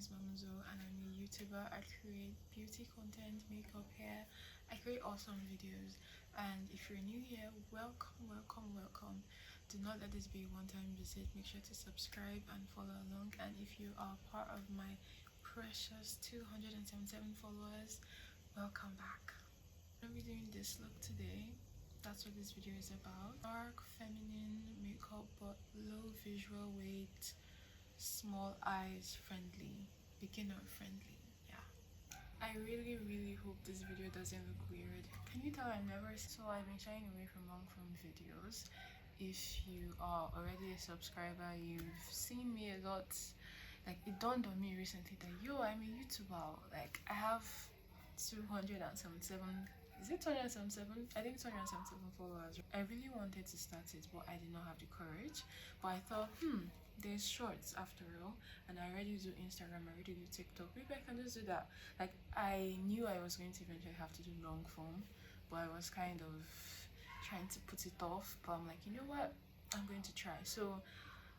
is Mamzo and I'm a YouTuber. I create beauty content, makeup, hair. I create awesome videos, and if you're new here, welcome. Do not let this be a one-time visit. Make sure to subscribe and follow along, and if you are part of my precious 277 followers, welcome back. I'm gonna be doing this look today. That's what this video is about. Dark feminine makeup but low visual weight, small eyes friendly, beginner friendly. Yeah, I really hope this video doesn't look weird. Can you tell I've been shying away from long form videos. If you are already a subscriber, you've seen me a lot. Like, it dawned on me recently that I'm a YouTuber. Like, I have 277, is it 277? I think 277 followers. I really wanted to start it, but I did not have the courage. But I thought, there's shorts after all, and I already do Instagram, I already do TikTok. Maybe I can just do that. Like, I knew I was going to eventually have to do long form, but I was kind of trying to put it off. But I'm like, you know what? I'm going to try. So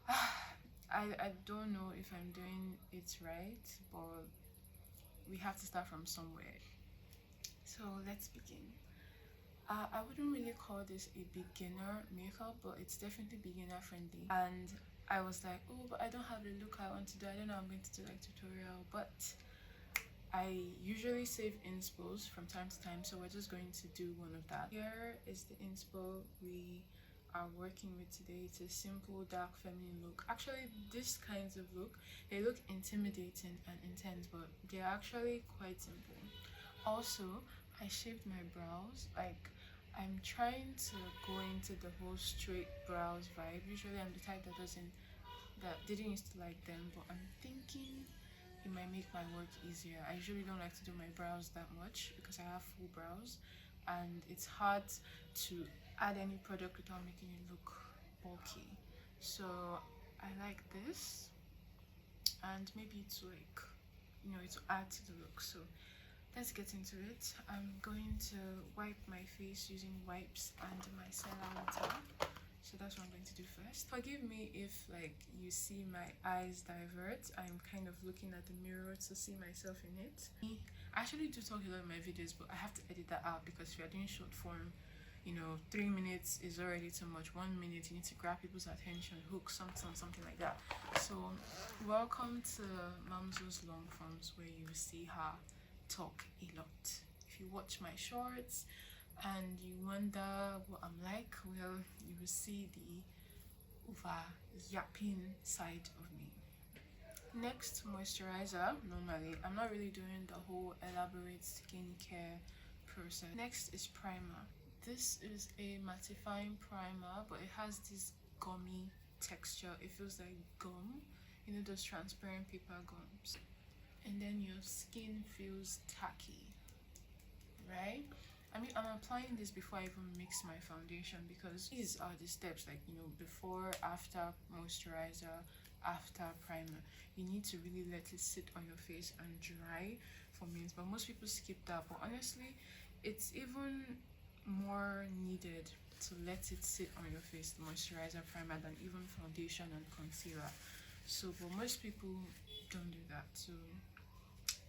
I don't know if I'm doing it right, but we have to start from somewhere. So let's begin. I wouldn't really call this a beginner makeup, but it's definitely beginner friendly. And I was like, oh, but I don't have the look I want to do. I don't know, I'm going to do like tutorial, but I usually save inspos from time to time, so we're just going to do one of that. Here is the inspo we are working with today. It's a simple dark feminine look. Actually, these kinds of look, they look intimidating and intense, but they're actually quite simple. Also, I shaved my brows. Like, I'm trying to go into the whole straight brows vibe. Usually I'm the type that didn't used to like them, but I'm thinking it might make my work easier. I usually don't like to do my brows that much because I have full brows, and it's hard to add any product without making it look bulky. So I like this, and maybe it's like, to add to the look. So let's get into it. I'm going to wipe my face using wipes and micellar water. So that's what I'm going to do first. Forgive me if you see my eyes divert. I'm kind of looking at the mirror to see myself in it. I actually do talk a lot in my videos, but I have to edit that out because if you're doing short form, 3 minutes is already too much. 1 minute, you need to grab people's attention, hook something like that. So welcome to Mamzo's long forms, where you see her talk a lot. If you watch my shorts and you wonder what I'm like, well, you will see the over yapping side of me. Next, moisturizer. Normally I'm not really doing the whole elaborate skincare process. Next is primer. This is a mattifying primer, but it has this gummy texture. It feels like gum, those transparent paper gums, and then your skin feels tacky, right? I mean, I'm applying this before I even mix my foundation, because these are the steps, before, after moisturizer, after primer. You need to really let it sit on your face and dry for minutes, but most people skip that. But honestly, it's even more needed to let it sit on your face, the moisturizer, primer, than even foundation and concealer. So, but most people don't do that. So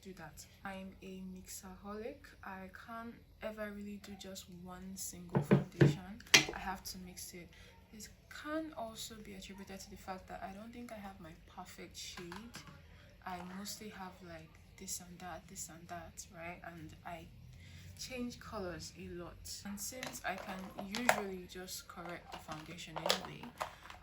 do that. I'm a mixaholic. I can't ever really do just one single foundation. I have to mix it. This can also be attributed to the fact that I don't think I have my perfect shade. I mostly have like this and that, right? And I change colors a lot. And since I can usually just correct the foundation anyway,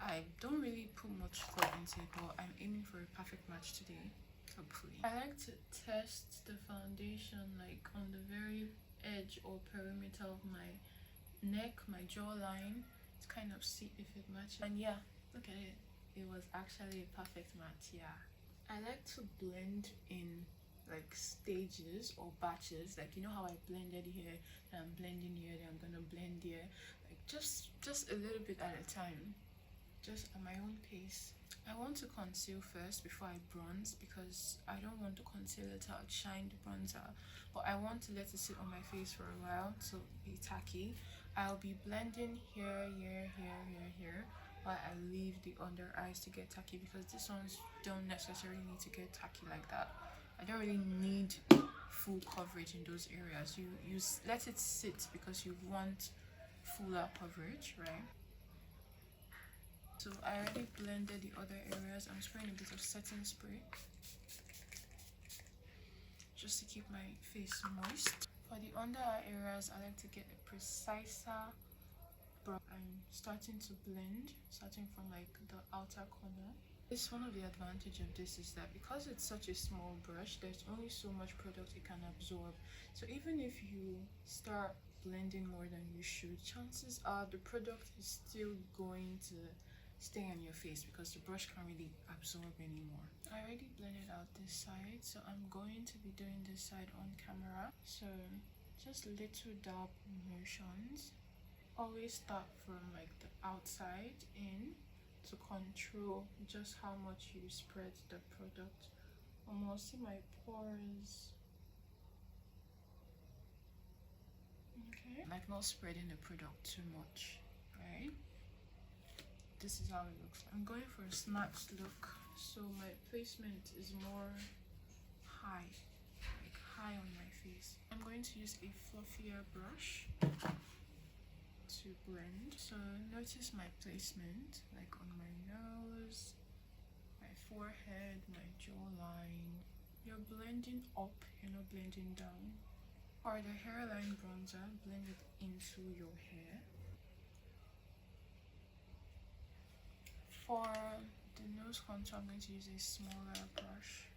I don't really put much thought into it, but I'm aiming for a perfect match today. Hopefully. I like to test the foundation on the very edge or perimeter of my neck, my jawline, to kind of see if it matches. And yeah, look at it. It was actually a perfect match. Yeah. I like to blend in stages or batches. How I blended here, then I'm blending here, then I'm gonna blend here. Just a little bit at a time, just at my own pace. I want to conceal first before I bronze, because I don't want to conceal it to outshine the bronzer, but I want to let it sit on my face for a while to be tacky. I'll be blending here, why I leave the under eyes to get tacky, because these ones don't necessarily need to get tacky like that. I don't really need full coverage in those areas. You let it sit because you want fuller coverage, right? So I already blended the other areas. I'm spraying a bit of setting spray just to keep my face moist. For the under eye areas, I like to get a preciser brush. I'm starting to blend, starting from like the outer corner. This one of the advantage of this is that because it's such a small brush, there's only so much product it can absorb. So even if you start blending more than you should, chances are the product is still going to stay on your face because the brush can't really absorb anymore. I already blended out this side, so I'm going to be doing this side on camera. So just little dab motions. Always start from like the outside in to control just how much you spread the product. Almost see my pores. Okay, like not spreading the product too much, right? This is how it looks like. I'm going for a snatched look, so my placement is more high, like high on my face. I'm going to use a fluffier brush to blend. So notice my placement, like on my nose, my forehead, my jawline. You're blending up, you're not blending down. For the hairline bronzer, blend it into your hair. For the nose contour, I'm going to use a smaller brush.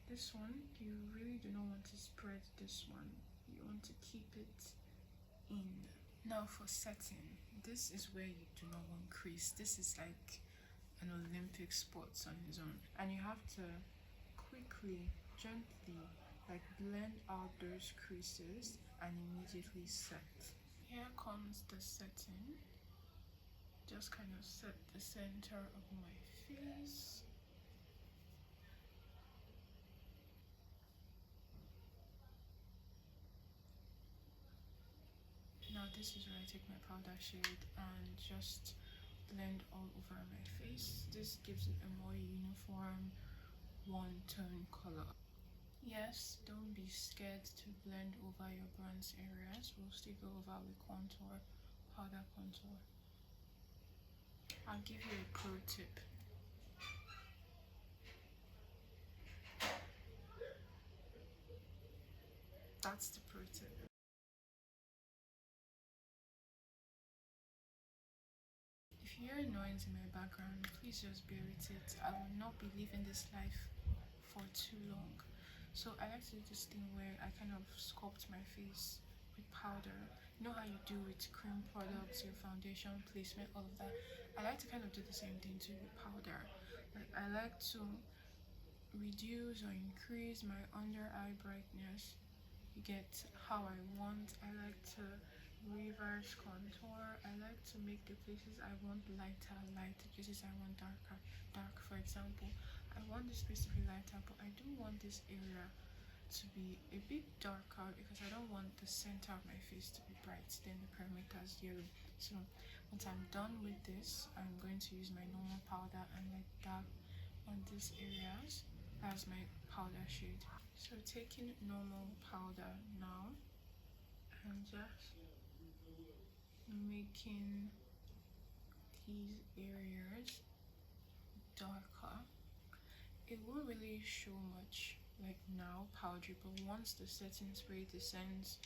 This one, you really do not want to spread this one. You want to keep it in. Now for setting, this is where you do not want crease. This is like an Olympic sport on its own, and you have to quickly, gently, like blend out those creases and immediately set. Here comes the setting. Just kind of set the center of my face. Now this is where I take my powder shade and just blend all over my face. This gives it a more uniform one-tone color. Yes, don't be scared to blend over your bronze areas. We'll still go over with contour, powder contour. I'll give you a pro tip. That's the pro tip. If you hear noise in my background, please just bear with it. I will not be living this life for too long. So I like to do this thing where I kind of sculpt my face with powder. You know how you do with cream products, your foundation placement, all of that. I like to kind of do the same thing too with powder. Like I like to reduce or increase my under eye brightness. You get how I want. I like to reverse contour. I like to make the places I want lighter, light. The places I want darker, dark. For example, I want this place to be lighter, but I do want this area to be a bit darker because I don't want the center of my face to be bright, then the perimeter's yellow. So once I'm done with this, I'm going to use my normal powder and like dab on these areas. That's my powder shade. So taking normal powder now and just making these areas darker. It won't really show much like now powdery, but once the setting spray descends,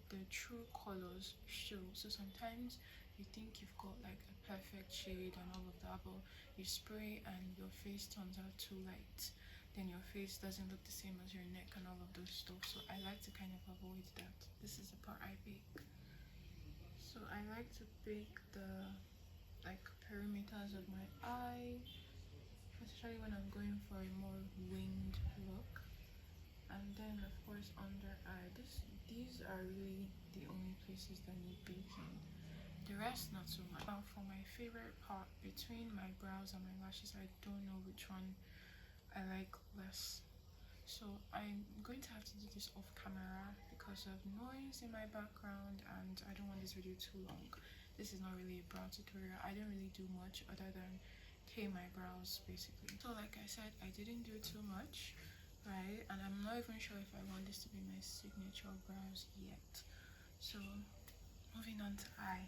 the true colors show. So sometimes you think you've got like a perfect shade and all of that, but you spray and your face turns out too light, then your face doesn't look the same as your neck and all of those stuff. So I like to kind of avoid that. This is the part I bake. So I like to bake the like perimeters of my eye, especially when I'm going for a more winged look. And then of course under eye, these are really the only places that need baking. The rest not so much. Now for my favorite part, between my brows and my lashes, I don't know which one I like less. So I'm going to have to do this off camera because of noise in my background and I don't want this video too long. this is not really a brow tutorial. I don't really do much other than tame my brows basically. So like I said, I didn't do too much, right? And I'm not even sure if I want this to be my signature brows yet. So moving on to eye,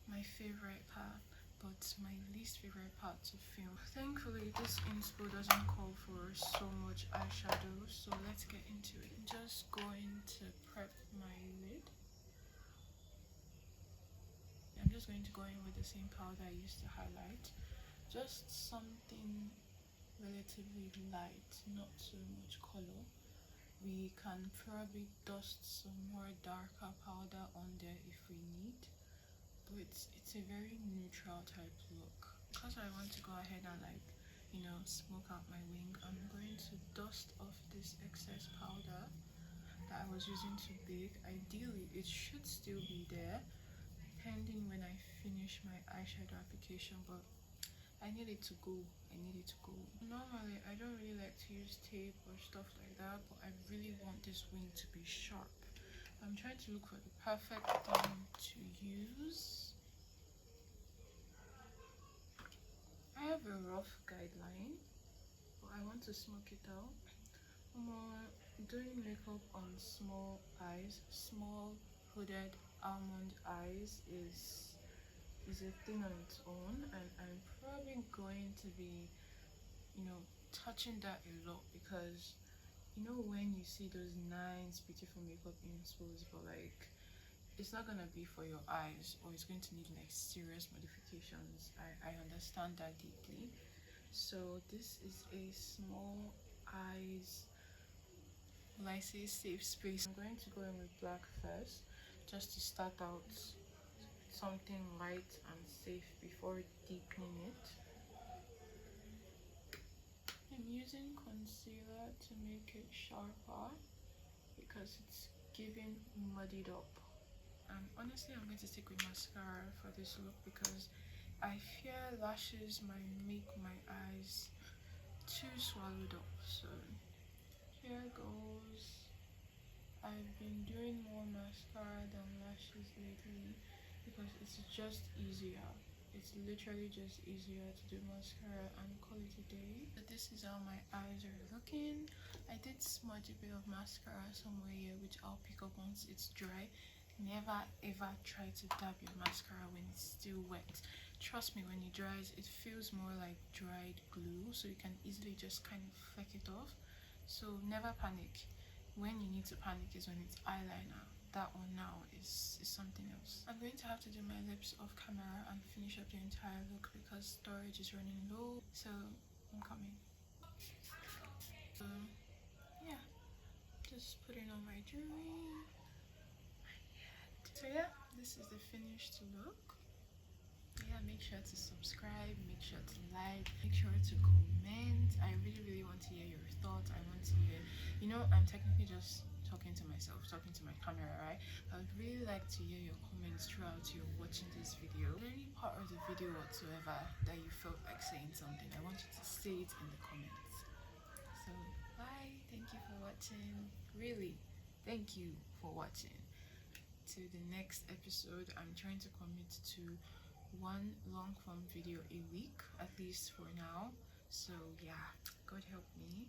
my favorite part, but my least favorite part to film. Thankfully this inspo doesn't call for so much eyeshadow, so let's get into it. I'm just going to prep my lid. I'm just going to go in with the same powder I used to highlight, just something relatively light, not so much color. We can probably dust some more darker powder on there if we need, but it's a very neutral type look. Because I want to go ahead and like, you know, smoke out my wing, I'm going to dust off this excess powder that I was using to bake. Ideally it should still be there pending when I finish my eyeshadow application, but I need it to go. Normally I don't really like to use tape or stuff like that, but I really want this wing to be sharp. I'm trying to look for the perfect thing to use. I have a rough guideline, but I want to smoke it out. Doing makeup on small eyes, small hooded almond eyes is a thing on its own, and I'm probably going to be, you know, touching that a lot, because you know when you see those nice beautiful makeup inspos, but like it's not gonna be for your eyes, or it's going to need like serious modifications. I understand that deeply. So this is a small eyes, will I say, safe space. I'm going to go in with black first, just to start out something light and safe before deepening it. I'm using concealer to make it sharper because it's giving muddied up. And honestly, I'm going to stick with mascara for this look because I fear lashes might make my eyes too swallowed up. So here goes. I've been doing more mascara than lashes lately because it's just easier. It's literally just easier to do mascara and call it a day. But this is how my eyes are looking. I did smudge a bit of mascara somewhere here, which I'll pick up once it's dry. Never ever try to dab your mascara when it's still wet. Trust me, when it dries, it feels more like dried glue, so you can easily just kind of fleck it off. So never panic. When you need to panic is when it's eyeliner. That one now is something else. I'm going to have to do my lips off camera and finish up the entire look because storage is running low. So I'm coming. So yeah, just putting on my jewelry. So yeah, this is the finished look. Yeah, make sure to subscribe, make sure to like, make sure to comment. I really want to hear your thoughts. I want to hear, you know, I'm technically just talking to myself, talking to my camera, right? I would really like to hear your comments throughout you watching this video. Any part of the video whatsoever that you felt like saying something, I want you to say it in the comments. So bye, thank you for watching. Really, thank you for watching. To the next episode, I'm trying to commit to one long form video a week, at least for now. So yeah, God help me.